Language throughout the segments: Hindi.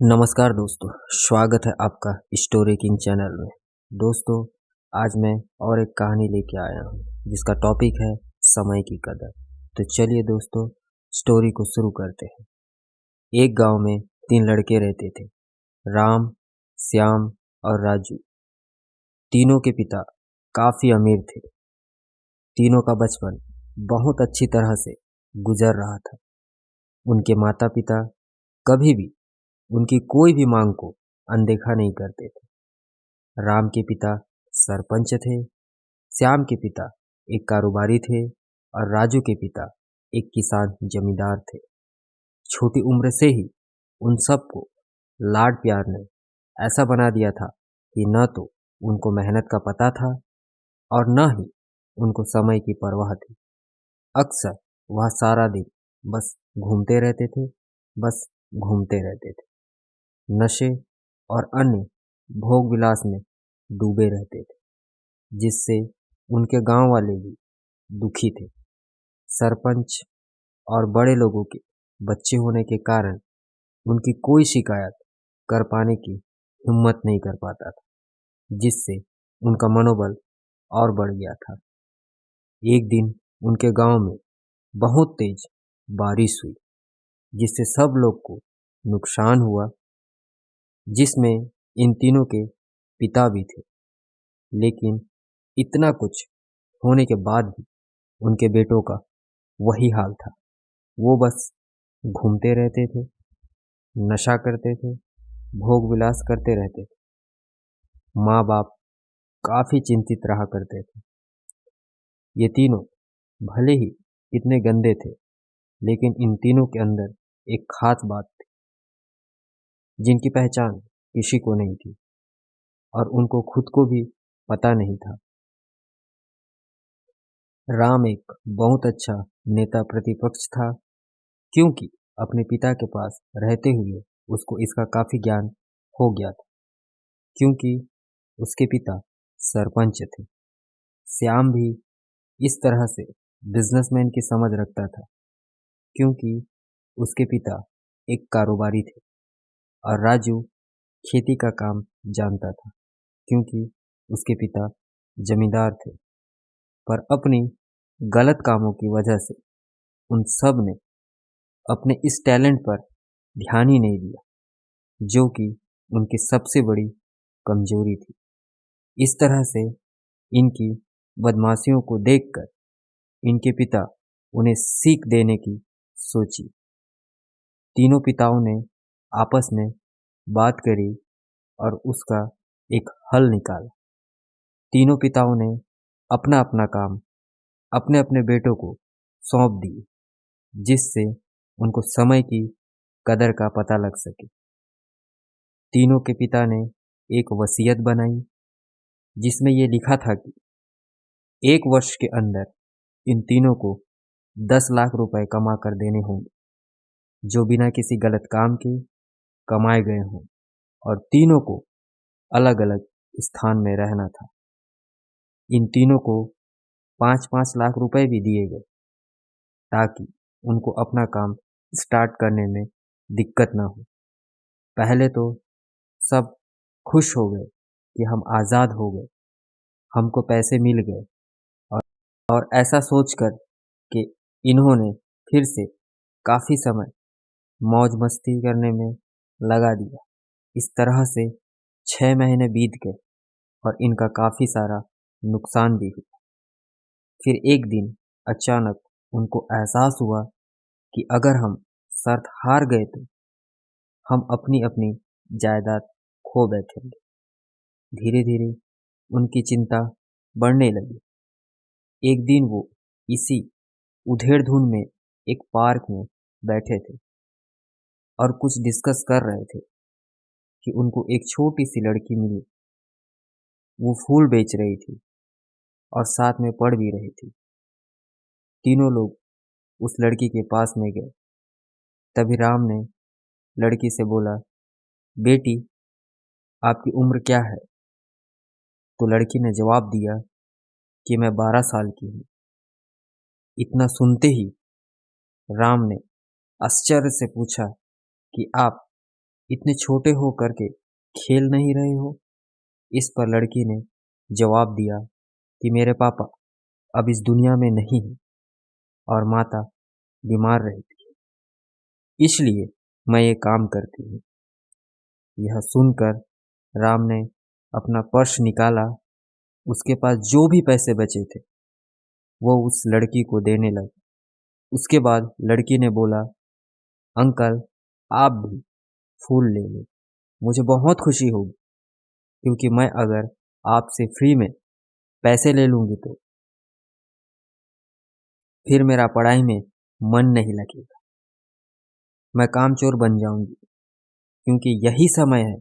नमस्कार दोस्तों, स्वागत है आपका स्टोरी किंग चैनल में। दोस्तों, आज मैं और एक कहानी लेके आया हूँ जिसका टॉपिक है समय की कदर। तो चलिए दोस्तों, स्टोरी को शुरू करते हैं। एक गांव में 3 लड़के रहते थे, राम, श्याम और राजू। तीनों के पिता काफी अमीर थे। तीनों का बचपन बहुत अच्छी तरह से गुजर रहा था। उनके माता पिता कभी भी उनकी कोई भी मांग को अनदेखा नहीं करते थे। राम के पिता सरपंच थे, श्याम के पिता एक कारोबारी थे और राजू के पिता एक किसान जमींदार थे। छोटी उम्र से ही उन सबको लाड प्यार ने ऐसा बना दिया था कि न तो उनको मेहनत का पता था और न ही उनको समय की परवाह थी। अक्सर वह सारा दिन बस घूमते रहते थे, बस घूमते रहते थे। नशे और अन्य भोग विलास में डूबे रहते थे, जिससे उनके गांव वाले भी दुखी थे। सरपंच और बड़े लोगों के बच्चे होने के कारण उनकी कोई शिकायत कर पाने की हिम्मत नहीं कर पाता था, जिससे उनका मनोबल और बढ़ गया था। एक दिन उनके गांव में बहुत तेज बारिश हुई, जिससे सब लोग को नुकसान हुआ, जिसमें इन तीनों के पिता भी थे। लेकिन इतना कुछ होने के बाद भी उनके बेटों का वही हाल था। वो बस घूमते रहते थे, नशा करते थे, भोग विलास करते रहते थे। माँ बाप काफी चिंतित रहा करते थे। ये तीनों भले ही इतने गंदे थे, लेकिन इन तीनों के अंदर एक खास बात थी जिनकी पहचान किसी को नहीं थी और उनको खुद को भी पता नहीं था। राम एक बहुत अच्छा नेता प्रतिपक्ष था, क्योंकि अपने पिता के पास रहते हुए उसको इसका काफी ज्ञान हो गया था, क्योंकि उसके पिता सरपंच थे। श्याम भी इस तरह से बिजनेसमैन की समझ रखता था, क्योंकि उसके पिता एक कारोबारी थे। और राजू खेती का काम जानता था, क्योंकि उसके पिता जमींदार थे। पर अपनी गलत कामों की वजह से उन सब ने अपने इस टैलेंट पर ध्यान ही नहीं दिया, जो कि उनकी सबसे बड़ी कमजोरी थी। इस तरह से इनकी बदमाशियों को देखकर इनके पिता उन्हें सीख देने की सोची। तीनों पिताओं ने आपस में बात करी और उसका एक हल निकाला। तीनों पिताओं ने अपना अपना काम अपने अपने बेटों को सौंप दिए, जिससे उनको समय की कदर का पता लग सके। तीनों के पिता ने एक वसीयत बनाई, जिसमें ये लिखा था कि 1 वर्ष के अंदर इन तीनों को 10 लाख रुपए कमा कर देने होंगे, जो बिना किसी गलत काम के कमाए गए हों। और तीनों को अलग अलग स्थान में रहना था। इन तीनों को 5-5 लाख रुपए भी दिए गए, ताकि उनको अपना काम स्टार्ट करने में दिक्कत ना हो। पहले तो सब खुश हो गए कि हम आज़ाद हो गए, हमको पैसे मिल गए। और, और ऐसा सोचकर कि इन्होंने फिर से काफी समय मौज मस्ती करने में लगा दिया। इस तरह से 6 महीने बीत गए और इनका काफी सारा नुकसान भी हुआ। फिर एक दिन अचानक उनको एहसास हुआ कि अगर हम शर्त हार गए तो हम अपनी अपनी जायदाद खो बैठेंगे। धीरे धीरे उनकी चिंता बढ़ने लगी। एक दिन वो इसी उधेड़-धुन में एक पार्क में बैठे थे और कुछ डिस्कस कर रहे थे कि उनको एक छोटी सी लड़की मिली। वो फूल बेच रही थी और साथ में पढ़ भी रही थी। तीनों लोग उस लड़की के पास में गए। तभी राम ने लड़की से बोला, बेटी, आपकी उम्र क्या है? तो लड़की ने जवाब दिया कि मैं 12 साल की हूँ। इतना सुनते ही राम ने आश्चर्य से पूछा कि आप इतने छोटे हो करके खेल नहीं रहे हो? इस पर लड़की ने जवाब दिया कि मेरे पापा अब इस दुनिया में नहीं है और माता बीमार रहती है, इसलिए मैं ये काम करती हूँ। यह सुनकर राम ने अपना पर्स निकाला। उसके पास जो भी पैसे बचे थे वो उस लड़की को देने लगा। उसके बाद लड़की ने बोला, अंकल आप भी फूल ले लो, मुझे बहुत खुशी होगी, क्योंकि मैं अगर आपसे फ्री में पैसे ले लूंगी तो फिर मेरा पढ़ाई में मन नहीं लगेगा, मैं कामचोर बन जाऊंगी, क्योंकि यही समय है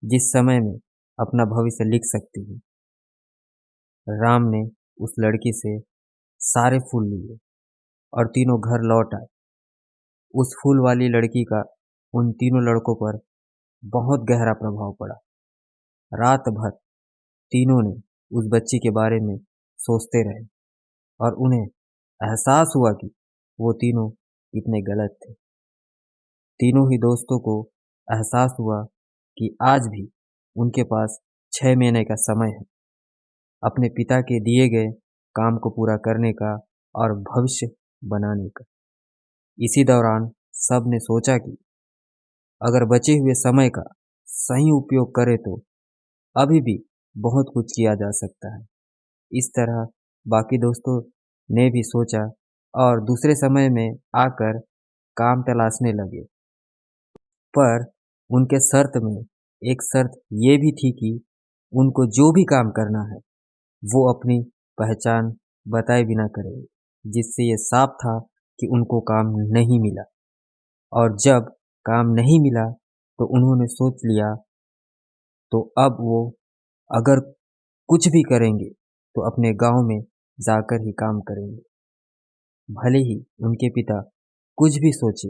जिस समय में अपना भविष्य लिख सकती हूँ। राम ने उस लड़की से सारे फूल लिए और तीनों घर लौट आए। उस फूल वाली लड़की का उन तीनों लड़कों पर बहुत गहरा प्रभाव पड़ा। रात भर तीनों ने उस बच्ची के बारे में सोचते रहे और उन्हें एहसास हुआ कि वो तीनों कितने गलत थे। तीनों ही दोस्तों को एहसास हुआ कि आज भी उनके पास 6 महीने का समय है अपने पिता के दिए गए काम को पूरा करने का और भविष्य बनाने का। इसी दौरान सब ने सोचा कि अगर बचे हुए समय का सही उपयोग करें तो अभी भी बहुत कुछ किया जा सकता है। इस तरह बाकी दोस्तों ने भी सोचा और दूसरे समय में आकर काम तलाशने लगे। पर उनके शर्त में एक शर्त ये भी थी कि उनको जो भी काम करना है वो अपनी पहचान बताए बिना करेंगे, जिससे ये साफ था कि उनको काम नहीं मिला। और जब काम नहीं मिला तो उन्होंने सोच लिया तो अब वो अगर कुछ भी करेंगे तो अपने गांव में जाकर ही काम करेंगे। भले ही उनके पिता कुछ भी सोचे,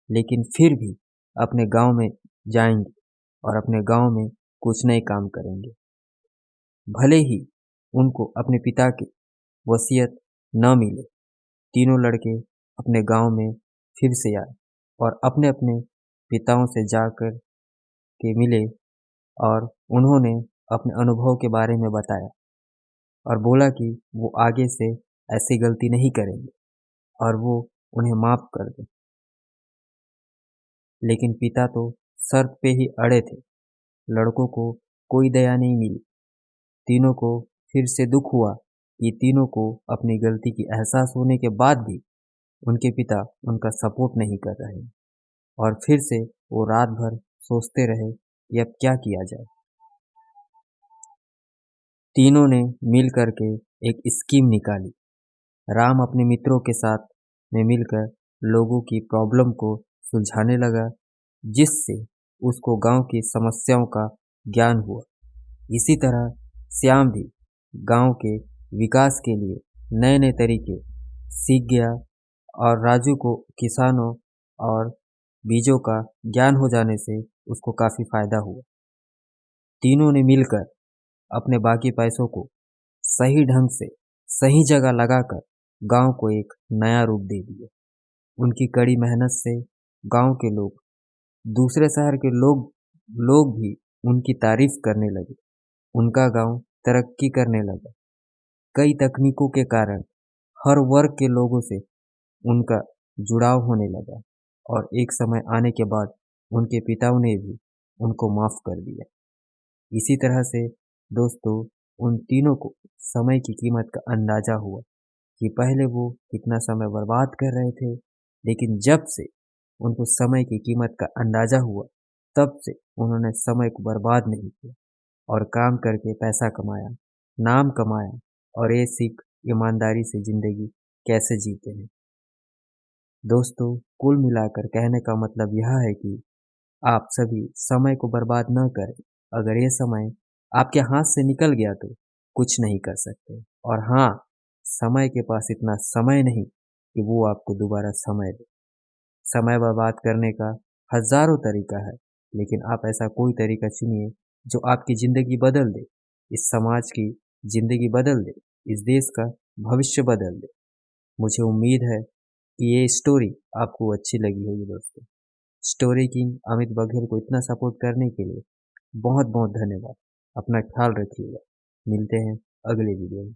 लेकिन फिर भी अपने गांव में जाएंगे और अपने गांव में कुछ नए काम करेंगे। भले ही उनको अपने पिता की वसीयत न मिले, तीनों लड़के अपने गांव में फिर से आए और अपने अपने पिताओं से जाकर के मिले और उन्होंने अपने अनुभव के बारे में बताया और बोला कि वो आगे से ऐसी गलती नहीं करेंगे और वो उन्हें माफ कर दें। लेकिन पिता तो शर्त पे ही अड़े थे। लड़कों को कोई दया नहीं मिली। तीनों को फिर से दुख हुआ कि तीनों को अपनी गलती की एहसास होने के बाद भी उनके पिता उनका सपोर्ट नहीं कर रहे और फिर से वो रात भर सोचते रहे कि अब क्या किया जाए। तीनों ने मिल करके एक स्कीम निकाली। राम अपने मित्रों के साथ में मिलकर लोगों की प्रॉब्लम को सुलझाने लगा, जिससे उसको गांव की समस्याओं का ज्ञान हुआ। इसी तरह श्याम भी गांव के विकास के लिए नए नए तरीके सीख गया और राजू को किसानों और बीजों का ज्ञान हो जाने से उसको काफी फायदा हुआ। तीनों ने मिलकर अपने बाकी पैसों को सही ढंग से सही जगह लगाकर गांव को एक नया रूप दे दिया। उनकी कड़ी मेहनत से गांव के लोग, दूसरे शहर के लोग भी उनकी तारीफ करने लगे। उनका गांव तरक्की करने लगा। कई तकनीकों के कारण हर वर्ग के लोगों से उनका जुड़ाव होने लगा और एक समय आने के बाद उनके पिताओं ने भी उनको माफ कर दिया। इसी तरह से दोस्तों उन तीनों को समय की कीमत का अंदाजा हुआ कि पहले वो कितना समय बर्बाद कर रहे थे, लेकिन जब से उनको समय की कीमत का अंदाजा हुआ तब से उन्होंने समय को बर्बाद नहीं किया और काम करके पैसा कमाया, नाम कमाया और ये सीख ईमानदारी से जिंदगी कैसे जीते हैं। दोस्तों कुल मिलाकर कहने का मतलब यह है कि आप सभी समय को बर्बाद न करें। अगर ये समय आपके हाथ से निकल गया तो कुछ नहीं कर सकते। और हाँ, समय के पास इतना समय नहीं कि वो आपको दोबारा समय दे। समय बर्बाद करने का हजारों तरीका है, लेकिन आप ऐसा कोई तरीका चुनिए जो आपकी जिंदगी बदल दे, इस समाज की जिंदगी बदल दे, इस देश का भविष्य बदल दे। मुझे उम्मीद है कि ये स्टोरी आपको अच्छी लगी होगी दोस्तों। स्टोरी किंग अमित बघेल को इतना सपोर्ट करने के लिए बहुत बहुत धन्यवाद। अपना ख्याल रखिएगा। मिलते हैं अगले वीडियो में।